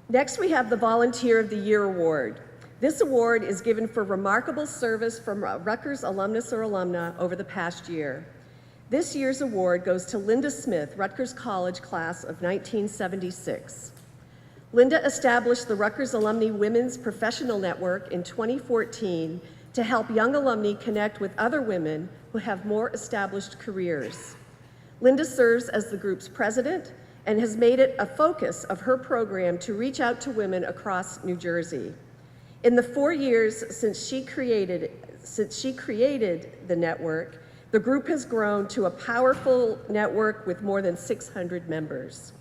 Next, we have the Volunteer of the Year Award. This award is given for remarkable service from Rutgers alumnus or alumna over the past year. This year's award goes to Linda Smith, Rutgers College class of 1976. Linda established the Rutgers Alumni Women's Professional Network in 2014 to help young alumni connect with other women who have more established careers. Linda serves as the group's president and has made it a focus of her program to reach out to women across New Jersey. In the 4 years since she created the network, the group has grown to a powerful network with more than 600 members.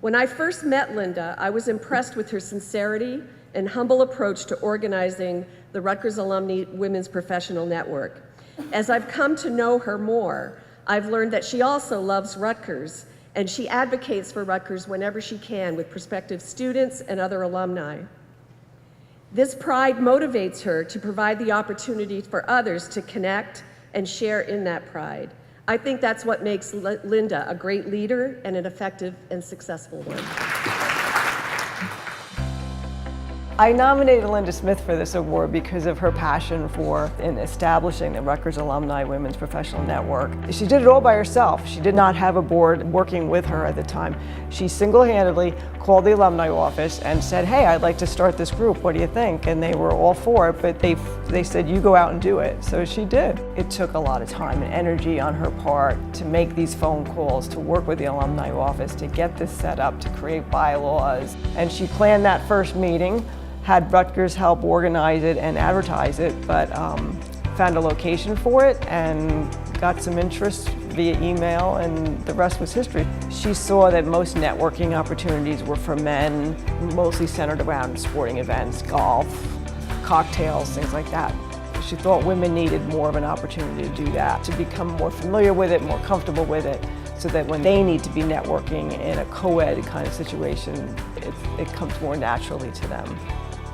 When I first met Linda, I was impressed with her sincerity and humble approach to organizing the Rutgers Alumni Women's Professional Network. As I've come to know her more, I've learned that she also loves Rutgers, and she advocates for Rutgers whenever she can with prospective students and other alumni. This pride motivates her to provide the opportunity for others to connect and share in that pride. I think that's what makes Linda a great leader and an effective and successful one. I nominated Linda Smith for this award because of her passion for establishing the Rutgers Alumni Women's Professional Network. She did it all by herself. She did not have a board working with her at the time. She single-handedly called the alumni office and said, hey, I'd like to start this group, what do you think? And they were all for it, but they said, you go out and do it. So she did. It took a lot of time and energy on her part to make these phone calls, to work with the alumni office, to get this set up, to create bylaws. And she planned that first meeting, had Rutgers help organize it and advertise it, but found a location for it and got some interest via email, and the rest was history. She saw that most networking opportunities were for men, mostly centered around sporting events, golf, cocktails, things like that. She thought women needed more of an opportunity to do that, to become more familiar with it, more comfortable with it, so that when they need to be networking in a co-ed kind of situation, it comes more naturally to them.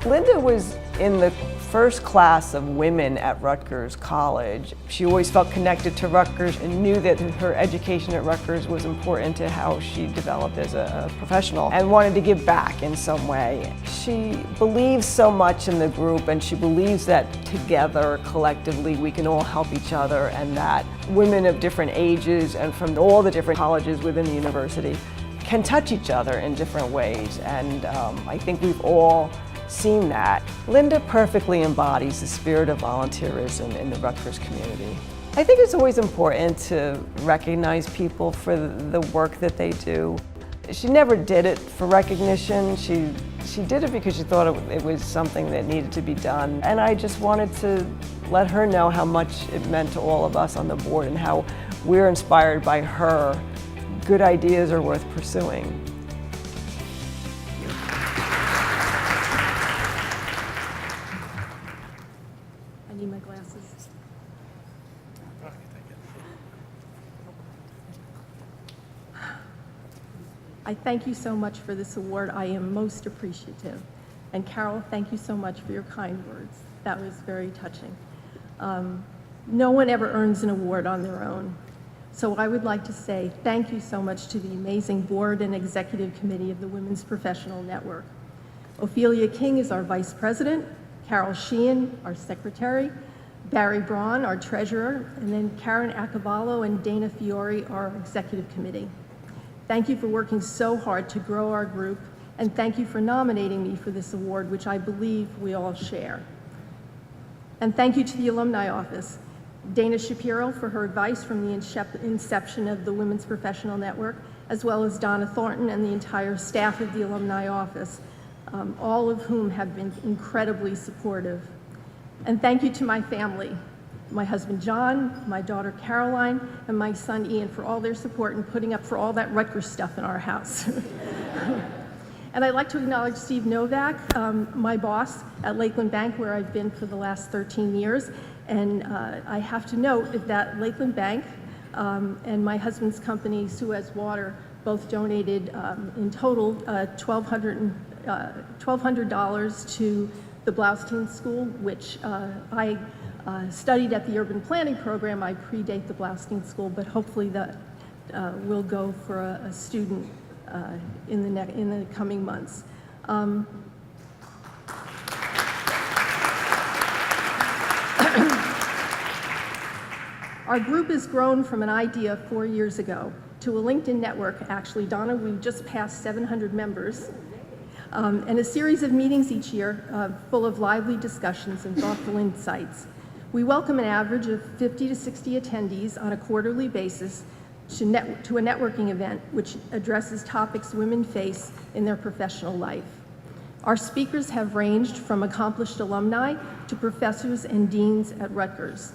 Linda was in the first class of women at Rutgers College. She always felt connected to Rutgers and knew that her education at Rutgers was important to how she developed as a professional and wanted to give back in some way. She believes so much in the group, and she believes that together, collectively, we can all help each other, and that women of different ages and from all the different colleges within the university can touch each other in different ways, and I think we've all seen that. Linda perfectly embodies the spirit of volunteerism in the Rutgers community. I think it's always important to recognize people for the work that they do. She never did it for recognition. She did it because she thought it was something that needed to be done. And I just wanted to let her know how much it meant to all of us on the board and how we're inspired by her. Good ideas are worth pursuing. I need my glasses. I thank you so much for this award. I am most appreciative. And Carol, thank you so much for your kind words. That was very touching. No one ever earns an award on their own. So I would like to say thank you so much to the amazing board and executive committee of the Women's Professional Network. Ophelia King is our vice president, Carol Sheehan, our secretary, Barry Braun, our treasurer, and then Karen Acavallo and Dana Fiore, our executive committee. Thank you for working so hard to grow our group, and thank you for nominating me for this award, which I believe we all share. And thank you to the Alumni Office, Dana Shapiro for her advice from the inception of the Women's Professional Network, as well as Donna Thornton and the entire staff of the Alumni Office, all of whom have been incredibly supportive. And thank you to my family, my husband John, my daughter Caroline, and my son Ian for all their support in putting up for all that Rutgers stuff in our house. And I'd like to acknowledge Steve Novak, my boss at Lakeland Bank, where I've been for the last 13 years. And I have to note that Lakeland Bank and my husband's company, Suez Water, both donated in total $1,200 to the Blaustein School, which I studied at the urban planning program. I predate the Blaustein School, but hopefully that will go for a student in the coming months. Our group has grown from an idea 4 years ago to a LinkedIn network. Actually, Donna, we've just passed 700 members, and a series of meetings each year full of lively discussions and thoughtful insights. We welcome an average of 50 to 60 attendees on a quarterly basis to a networking event which addresses topics women face in their professional life. Our speakers have ranged from accomplished alumni to professors and deans at Rutgers.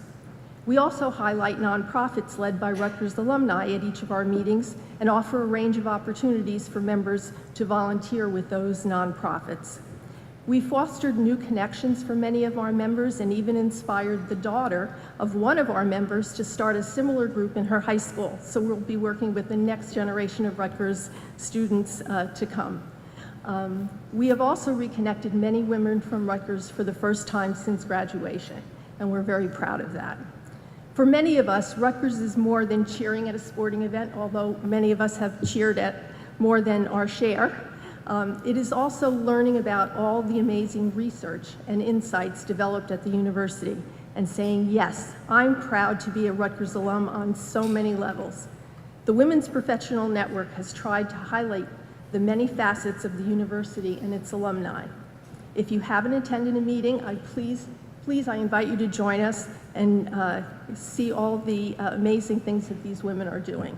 We also highlight nonprofits led by Rutgers alumni at each of our meetings and offer a range of opportunities for members to volunteer with those nonprofits. We fostered new connections for many of our members and even inspired the daughter of one of our members to start a similar group in her high school. So we'll be working with the next generation of Rutgers students to come. We have also reconnected many women from Rutgers for the first time since graduation, and we're very proud of that. For many of us, Rutgers is more than cheering at a sporting event, although many of us have cheered at more than our share. It is also learning about all the amazing research and insights developed at the university and saying, yes, I'm proud to be a Rutgers alum on so many levels. The Women's Professional Network has tried to highlight the many facets of the university and its alumni. If you haven't attended a meeting, I invite you to join us and see all the amazing things that these women are doing.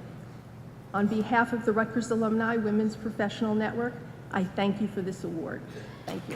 On behalf of the Rutgers Alumni Women's Professional Network, I thank you for this award. Thank you.